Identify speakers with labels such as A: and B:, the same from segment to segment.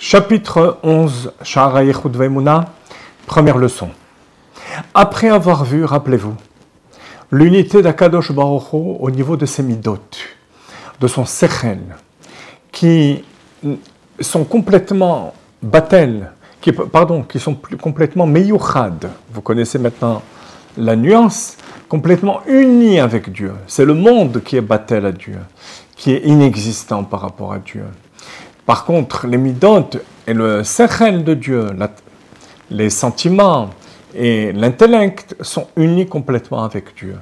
A: Chapitre 11, Sha'ara Yechud Ve'emuna, première leçon. Après avoir vu, rappelez-vous, l'unité d'Akadosh Baruch Hu au niveau de ses midot, de son sechel, qui sont complètement batel, qui sont complètement meyuchad. Vous connaissez maintenant la nuance, complètement unis avec Dieu. C'est le monde qui est batel à Dieu, qui est inexistant par rapport à Dieu. Par contre, les midot et le sechel de Dieu, les sentiments et l'intellect sont unis complètement avec Dieu.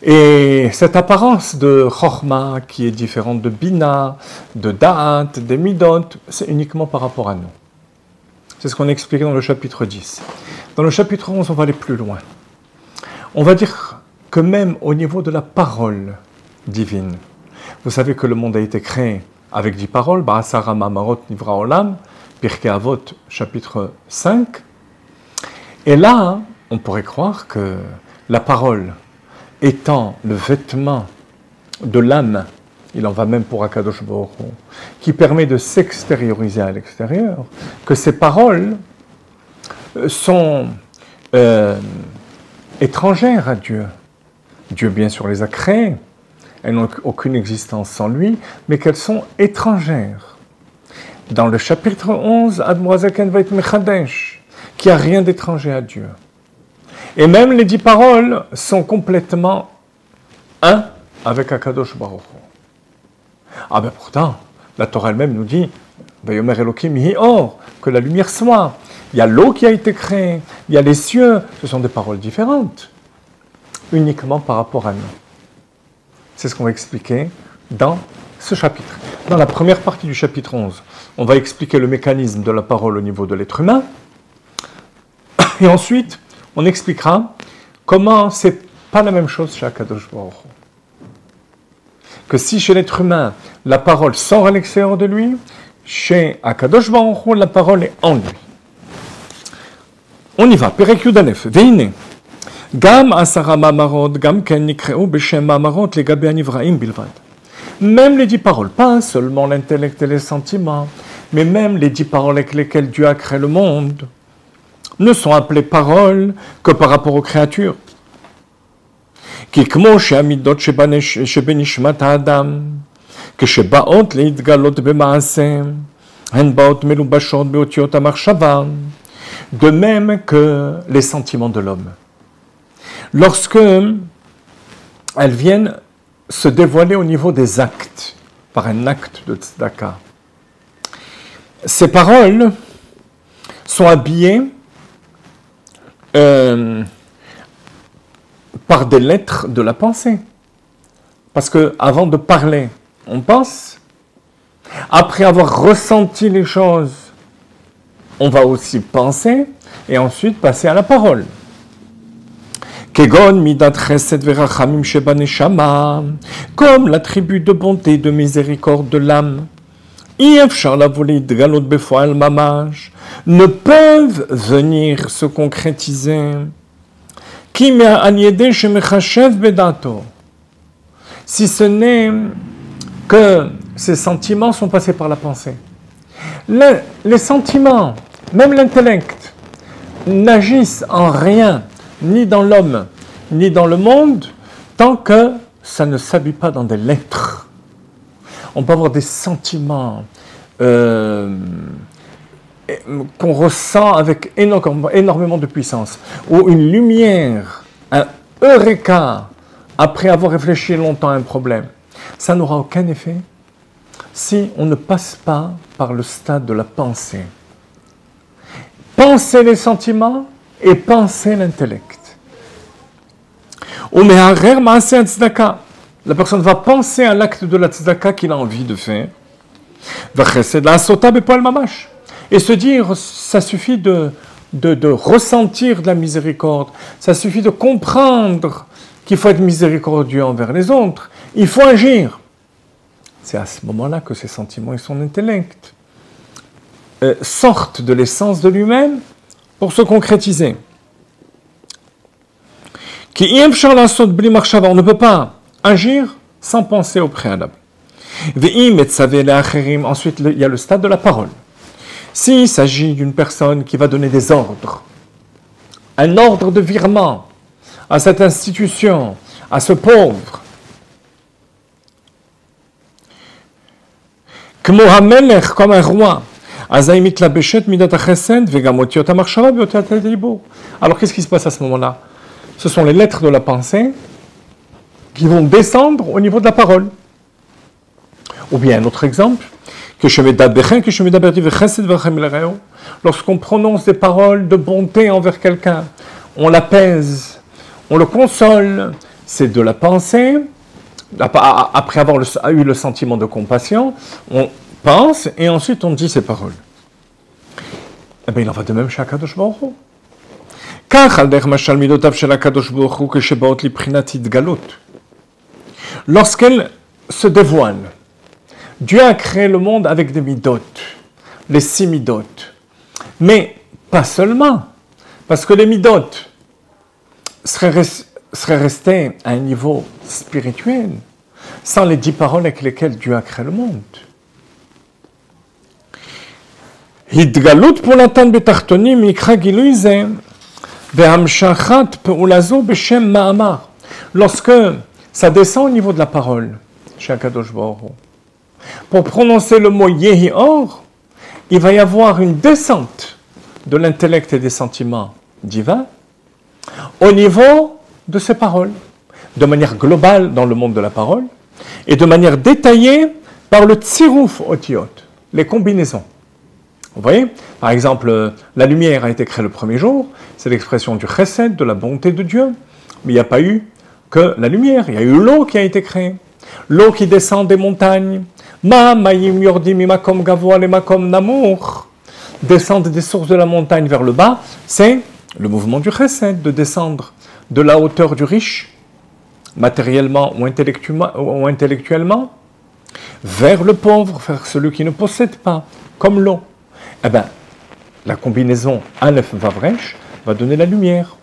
A: Et cette apparence de chorma qui est différente de bina, de da'at, des midot, c'est uniquement par rapport à nous. C'est ce qu'on a expliqué dans le chapitre 10. Dans le chapitre 11, on va aller plus loin. On va dire que même au niveau de la parole divine, vous savez que le monde a été créé avec 10 paroles, Ba'asara Ma'amarot Nivra Olam, Pirkei Avot, chapitre 5. Et là, on pourrait croire que la parole étant le vêtement de l'âme, il en va même pour Akadosh Baruch Hu, qui permet de s'extérioriser à l'extérieur, que ces paroles sont étrangères à Dieu. Dieu, bien sûr, les a créées. Elles n'ont aucune existence sans lui, mais qu'elles sont étrangères. Dans le chapitre 11, Admor HaZaken va être Mechadesh, qu'il n'y a rien d'étranger à Dieu. Et même les 10 paroles sont complètement un avec Akadosh Baruch Hu. Ah ben pourtant, la Torah elle-même nous dit Vayomer Elokim hi or, que la lumière soit. Il y a l'eau qui a été créée, il y a les cieux, ce sont des paroles différentes, uniquement par rapport à nous. C'est ce qu'on va expliquer dans ce chapitre. Dans la première partie du chapitre 11, on va expliquer le mécanisme de la parole au niveau de l'être humain. Et ensuite, on expliquera comment c'est pas la même chose chez Akadosh Baruch Hu. Que si chez l'être humain, la parole sort à l'extérieur de lui, chez Akadosh Baruch Hu, la parole est en lui. On y va. Perek Yud Aleph. Veine. Gam asara mamarot, gam ken nikreu b'shem mamarot legabe hanivraim bilvad. Même les 10 paroles, pas seulement l'intellect et les sentiments, mais même les 10 paroles avec lesquelles Dieu a créé le monde, ne sont appelées paroles que par rapport aux créatures. Ki kmo she'amidot shebenishmat ha'adam, כשבאות להתגלות במעשה, הן באות מלובשות באותיות המחשבה, de même que les sentiments de l'homme. Lorsque elles viennent se dévoiler au niveau des actes, par un acte de tzedaka, ces paroles sont habillées par des lettres de la pensée. Parce que avant de parler, on pense. Après avoir ressenti les choses, on va aussi penser et ensuite passer à la parole. Kegon midat chesed verachamim sheba neshama, comme l'attribut de bonté et de miséricorde de l'âme, Yefshar lavolit galot befoal mamash, ne peuvent venir se concrétiser. Ki mea aniede shemechashev bedato, si ce n'est que ces sentiments sont passés par la pensée. Les sentiments, même l'intellect, n'agissent en rien, ni dans l'homme, ni dans le monde, tant que ça ne s'habille pas dans des lettres. On peut avoir des sentiments qu'on ressent avec énormément de puissance, ou une lumière, un eureka, après avoir réfléchi longtemps à un problème. Ça n'aura aucun effet si on ne passe pas par le stade de la pensée. Penser les sentiments et penser l'intellect. La personne va penser à l'acte de la tzedaka qu'il a envie de faire. Et se dire, ça suffit de ressentir de la miséricorde, ça suffit de comprendre qu'il faut être miséricordieux envers les autres, il faut agir. C'est à ce moment-là que ses sentiments et son intellect sortent de l'essence de lui-même pour se concrétiser. On ne peut pas agir sans penser au préalable. Ensuite, il y a le stade de la parole. S'il s'agit d'une personne qui va donner des ordres, un ordre de virement à cette institution, à ce pauvre, comme un roi, alors qu'est-ce qui se passe à ce moment-là? Ce sont les lettres de la pensée qui vont descendre au niveau de la parole. Ou bien un autre exemple, lorsqu'on prononce des paroles de bonté envers quelqu'un, on l'apaise, on le console, c'est de la pensée. Après avoir eu le sentiment de compassion, on pense et ensuite on dit ces paroles. Eh bien, il en va de même chez Akadosh Baruch Hu. Lorsqu'elle se dévoile, Dieu a créé le monde avec des midot, les 6 midot. Mais pas seulement, parce que les midot seraient restés à un niveau spirituel, sans les 10 paroles avec lesquelles Dieu a créé le monde. Lorsque ça descend au niveau de la parole, chez Akadosh Baruch Hu, pour prononcer le mot Yehi Or, il va y avoir une descente de l'intellect et des sentiments divins au niveau de ces paroles, de manière globale dans le monde de la parole, et de manière détaillée par le Tziruf Otiyot, les combinaisons. Vous voyez, par exemple, la lumière a été créée le premier jour, c'est l'expression du chesed, de la bonté de Dieu, mais il n'y a pas eu que la lumière, il y a eu l'eau qui a été créée, l'eau qui descend des montagnes, Ma'mayim yordim imakom gavoa lemakom namour, descendre des sources de la montagne vers le bas, c'est le mouvement du chesed, de descendre de la hauteur du riche, matériellement ou intellectuellement, vers le pauvre, vers celui qui ne possède pas, comme l'eau. Eh bien, la combinaison Aleph Vavresh va donner la lumière.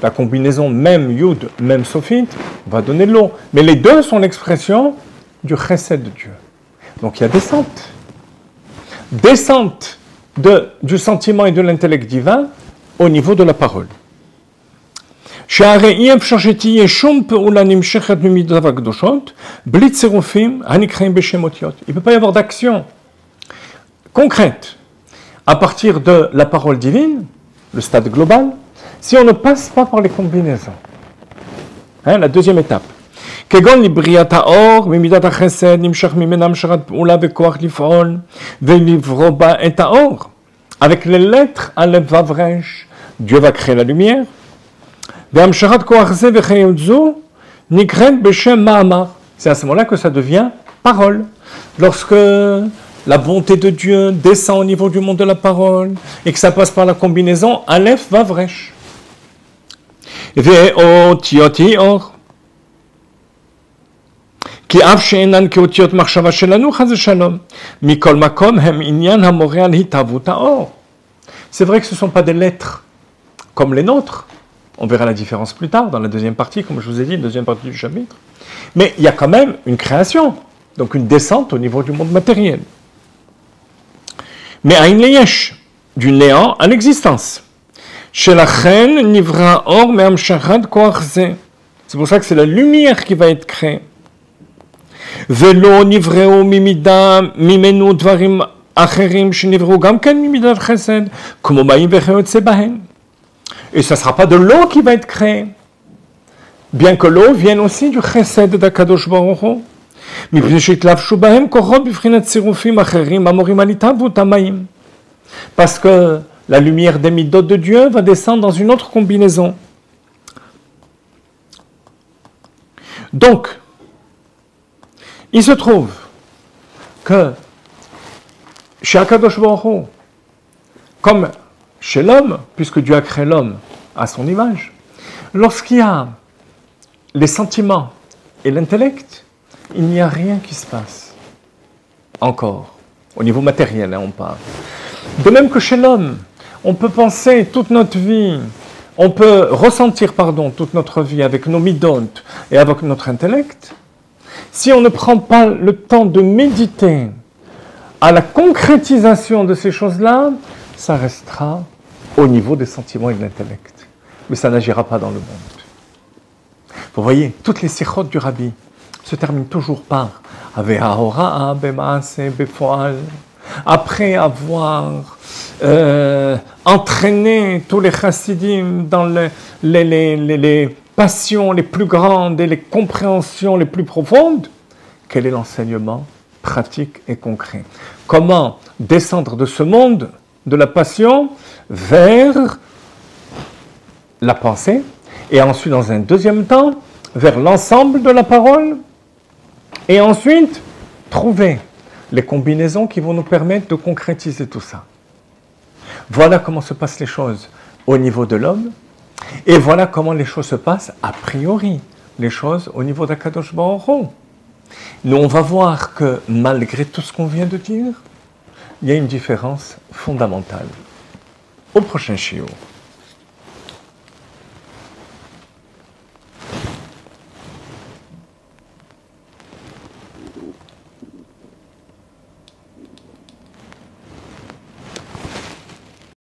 A: La combinaison Mem Yud, Mem Sofit va donner l'eau. Mais les deux sont l'expression du chesed de Dieu. Donc il y a descente. Descente du sentiment et de l'intellect divin au niveau de la parole. Il ne peut pas y avoir d'action concrète à partir de la parole divine, le stade global, si on ne passe pas par les combinaisons. La deuxième étape. Avec les lettres Aleph Vavresh, Dieu va créer la lumière. C'est à ce moment-là que ça devient parole. Lorsque la bonté de Dieu descend au niveau du monde de la parole et que ça passe par la combinaison Aleph Vavresh. C'est vrai que ce ne sont pas des lettres comme les nôtres. On verra la différence plus tard, dans la deuxième partie, comme je vous ai dit, deuxième partie du chapitre. Mais il y a quand même une création, donc une descente au niveau du monde matériel. Mais Aïn Leyesh, du néant à l'existence. Chez la reine, Nivra Or, Me'am Shachad Koachze. C'est pour ça que c'est la lumière qui va être créée. Velo Nivreo Mimida, Mimenu Dvarim Acherim, Shenivreo Gamken Mimida Chesed, Kumomaim Vechayot Sebahen. Et ce ne sera pas de l'eau qui va être créée, bien que l'eau vienne aussi du chesed d'Akadosh Baruch Hu. Parce que la lumière des midot de Dieu va descendre dans une autre combinaison. Donc, il se trouve que chez Akadosh Baruch Hu, comme chez l'homme, puisque Dieu a créé l'homme à son image, lorsqu'il y a les sentiments et l'intellect, il n'y a rien qui se passe. Encore. Au niveau matériel, on parle. De même que chez l'homme, on peut penser toute notre vie, on peut ressentir, toute notre vie avec nos midot et avec notre intellect. si on ne prend pas le temps de méditer à la concrétisation de ces choses-là, ça restera au niveau des sentiments et de l'intellect. Mais ça n'agira pas dans le monde. Vous voyez, toutes les sikhot du Rabbi se terminent toujours par après avoir entraîné tous les chassidim dans les passions les plus grandes et les compréhensions les plus profondes, quel est l'enseignement pratique et concret? Comment descendre de ce monde de la passion vers la pensée, et ensuite, dans un deuxième temps, vers l'ensemble de la parole, et ensuite, trouver les combinaisons qui vont nous permettre de concrétiser tout ça. Voilà comment se passent les choses au niveau de l'homme, et voilà comment les choses se passent a priori, les choses au niveau d'Akadosh Baruch Hu. Nous, on va voir que malgré tout ce qu'on vient de dire, il y a une différence fondamentale. Au prochain shiur.